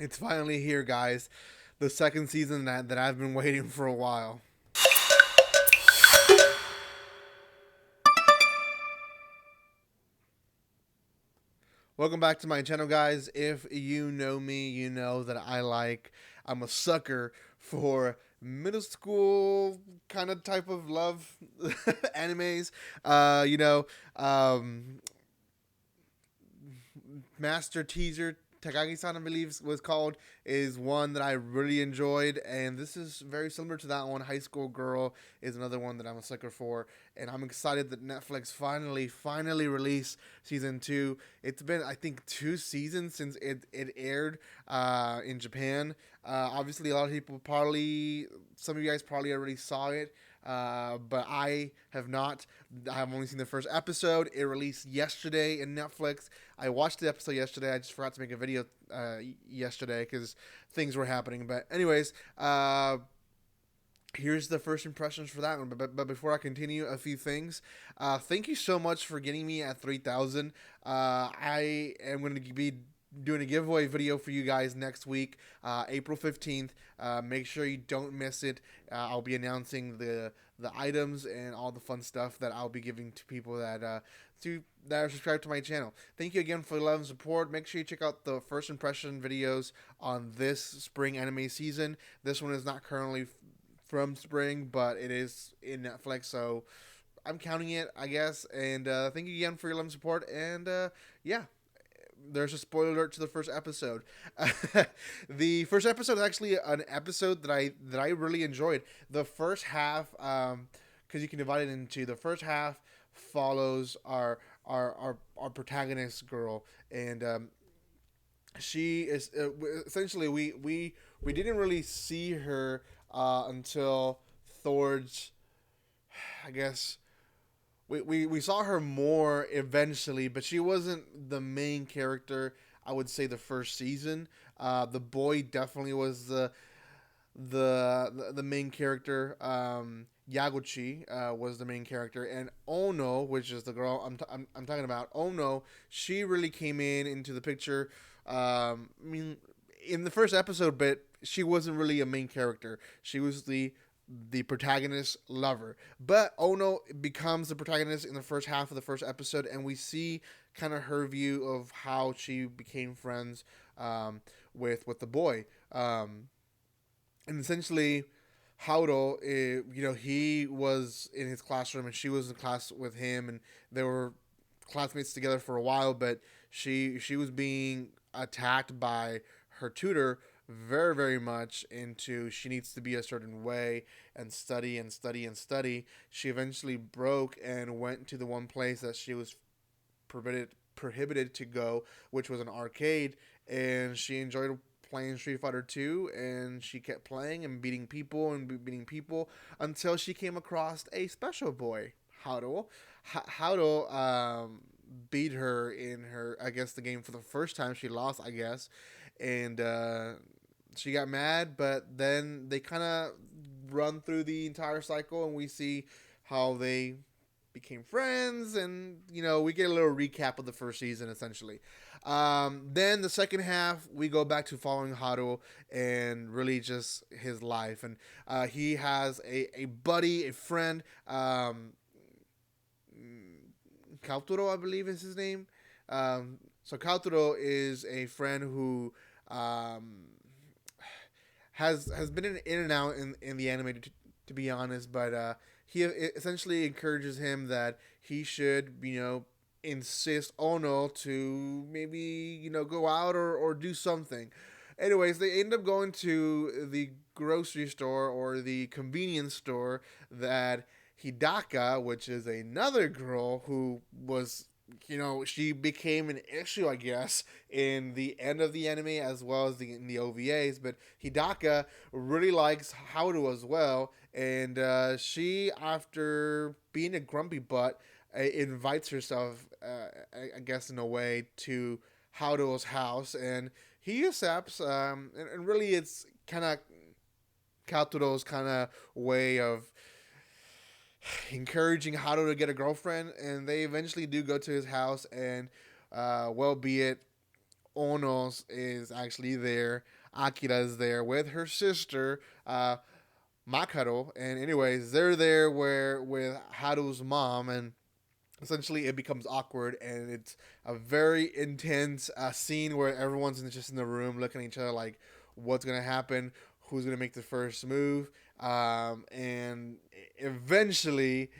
It's finally here, guys. The second season that I've been waiting for a while. Welcome back to my channel, guys. If you know me, you know that I'm a sucker for middle school kind of type of love animes. Uh, you know, um, Master Teaser Takagi-san, I believe was called, is one that I really enjoyed, and this is very similar to that one. High School Girl is another one that I'm a sucker for, and I'm excited that Netflix finally released season two. It's been, I think, 2 seasons since it aired in Japan. Obviously, a lot of people probably, some of you guys probably already saw it. But I have not. I have only seen the first episode. It released yesterday in Netflix. I watched the episode yesterday. I just forgot to make a video yesterday because things were happening. But anyways, here's the first impressions for that one. But before I continue, a few things. Thank you so much for getting me at 3,000. I am going to be doing a giveaway video for you guys next week, April 15th. Make sure you don't miss it. I'll be announcing the items and all the fun stuff that I'll be giving to people that are subscribed to my channel. Thank you again for the love and support. Make sure you check out the first impression videos on this spring anime season. This one is not currently from spring, but it is in Netflix, so I'm counting it, I guess. And thank you again for your love and support. And yeah, there's a spoiler alert to the first episode. The first episode is actually an episode that I really enjoyed. The first half, because you can divide it into the first half follows our protagonist girl, and she is essentially we didn't really see her until towards, I guess, we saw her more eventually, but she wasn't the main character. I would say the first season. The boy definitely was the main character. Yaguchi was the main character, and Ono, which is the girl I'm talking about. Ono, she really came into the picture. I mean, in the first episode, but she wasn't really a main character. She was the protagonist's lover. But Ono becomes the protagonist in the first half of the first episode, and we see kind of her view of how she became friends with the boy. And essentially, Hauro, he was in his classroom and she was in class with him, and they were classmates together for a while. But she was being attacked by her tutor very much into she needs to be a certain way and study and study and study. She eventually broke and went to the one place that she was prohibited to go, which was an arcade, and she enjoyed playing Street Fighter 2, and she kept playing and beating people until she came across a special boy, Haru. Haru beat her in her, I guess, the game for the first time. She lost, I guess, and she got mad, but then they kind of run through the entire cycle, and we see how they became friends, and we get a little recap of the first season essentially. Then the second half, we go back to following Haru and really just his life, and he has a buddy, a friend, Kauturo, I believe is his name. So Kauturo is a friend who has been in and out in the anime, to be honest, but he essentially encourages him that he should, insist Ono to maybe, go out or do something. Anyways, they end up going to the grocery store or the convenience store that Hidaka, which is another girl who was, she became an issue, I guess, in the end of the anime as well as in the OVAs. But Hidaka really likes Haru as well, and she, after being a grumpy butt, invites herself, I guess, in a way, to Haru's house, and he accepts. And really, it's kind of Katuro's kind of way of encouraging Haru to get a girlfriend, and they eventually do go to his house, and well, be it, Onos is actually there. Akira is there with her sister, Makaro. And anyways, they're there where with Haru's mom, and essentially it becomes awkward, and it's a very intense scene where everyone's just in the room looking at each other like, what's gonna happen, who's gonna make the first move, and eventually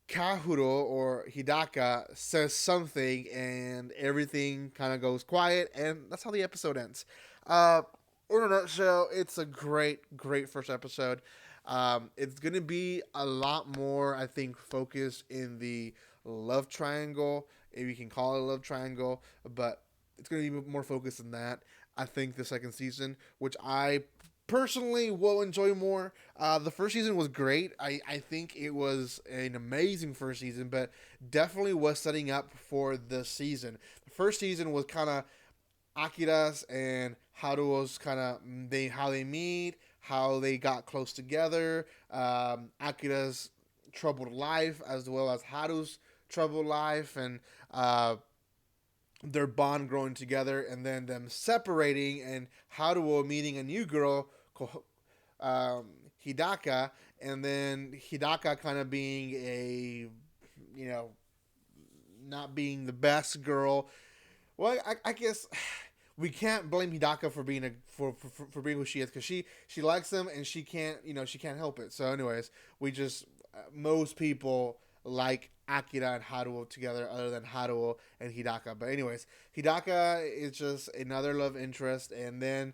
Kahuro or Hidaka says something, and everything kind of goes quiet, and that's how the episode ends. Uh, in a nutshell, it's a great first episode. It's gonna be a lot more, I think, focused in the love triangle, if you can call it a love triangle, but it's gonna be more focused in that. I think the second season, which I personally will enjoy more. The first season was great. I think it was an amazing first season, but definitely was setting up for the season. The first season was kind of Akira's and Haruo's kind of how they meet, how they got close together, Akira's troubled life as well as Haru's troubled life, and their bond growing together, and then them separating, and Haruo meeting a new girl, um, Hidaka, and then Hidaka kind of being a, you know, not being the best girl. Well, I guess we can't blame Hidaka for being for being who she is, because she likes him, and she can't, she can't help it. So anyways, we just most people like Akira and Haruo together, other than Haruo and Hidaka. But anyways, Hidaka is just another love interest, and then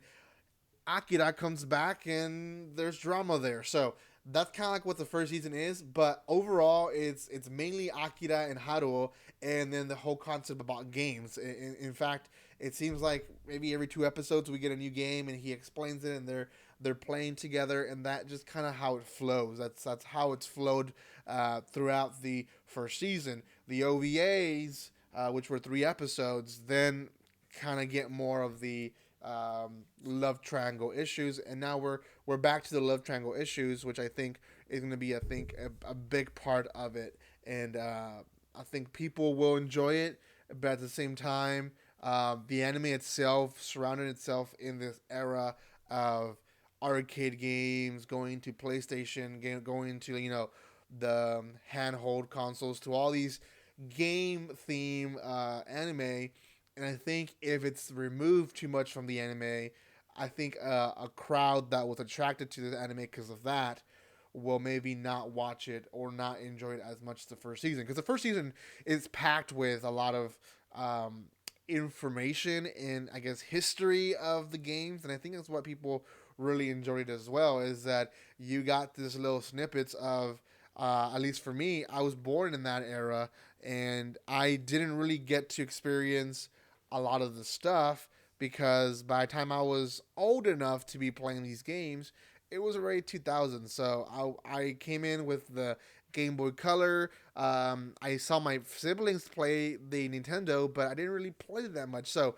Akira comes back, and there's drama there. So that's kind of like what the first season is. But overall, it's mainly Akira and Haruo, and then the whole concept about games. In fact, it seems like maybe every 2 episodes we get a new game, and he explains it, and they're playing together, and that just kind of how it flows. That's how it's flowed throughout the first season. The OVAs, which were 3 episodes, then kind of get more of the love triangle issues, and now we're back to the love triangle issues, which I think is going to be a big part of it, and I think people will enjoy it, but at the same time, the anime itself surrounded itself in this era of arcade games, going to PlayStation, going to the handhold consoles, to all these game theme anime. And I think if it's removed too much from the anime, I think a crowd that was attracted to the anime because of that will maybe not watch it or not enjoy it as much as the first season. Because the first season is packed with a lot of information and, I guess, history of the games. And I think that's what people really enjoyed as well, is that you got this little snippets of, at least for me, I was born in that era, and I didn't really get to experience a lot of the stuff, because by the time I was old enough to be playing these games, it was already 2000. So I came in with the Game Boy Color. I saw my siblings play the Nintendo, but I didn't really play it that much. So,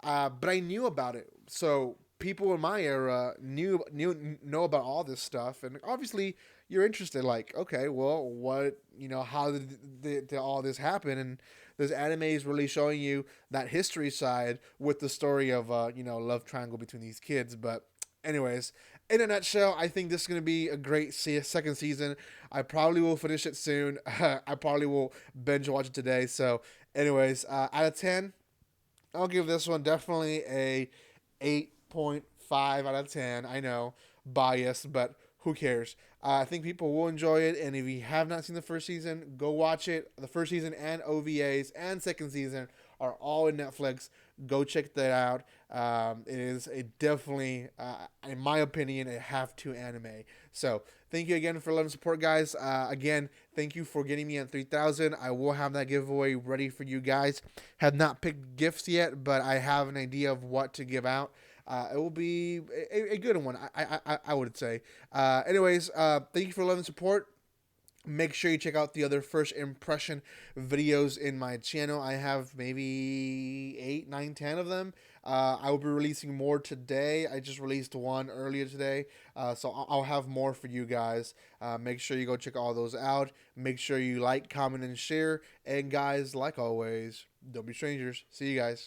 but I knew about it. So people in my era know about all this stuff, and obviously you're interested. Like, okay, well, what, how did all this happen? And this anime is really showing you that history side with the story of love triangle between these kids. But anyways, in a nutshell, I think this is going to be a great second season. I probably will finish it soon. I probably will binge watch it today. So anyways, out of 10, I'll give this one definitely a 8.5 out of 10. I know, biased, but who cares? I think people will enjoy it, and if you have not seen the first season, go watch it. The first season and OVAs and second season are all in Netflix. Go check that out. It is definitely, in my opinion, a have-to anime. So thank you again for love and support, guys. Again, thank you for getting me at 3,000. I will have that giveaway ready for you guys. Have not picked gifts yet, but I have an idea of what to give out. It will be a good one, I would say. Anyways, thank you for love and support. Make sure you check out the other first impression videos in my channel. I have maybe 8, 9, 10 of them. I will be releasing more today. I just released one earlier today, so I'll have more for you guys. Make sure you go check all those out. Make sure you like, comment, and share. And guys, like always, don't be strangers. See you guys.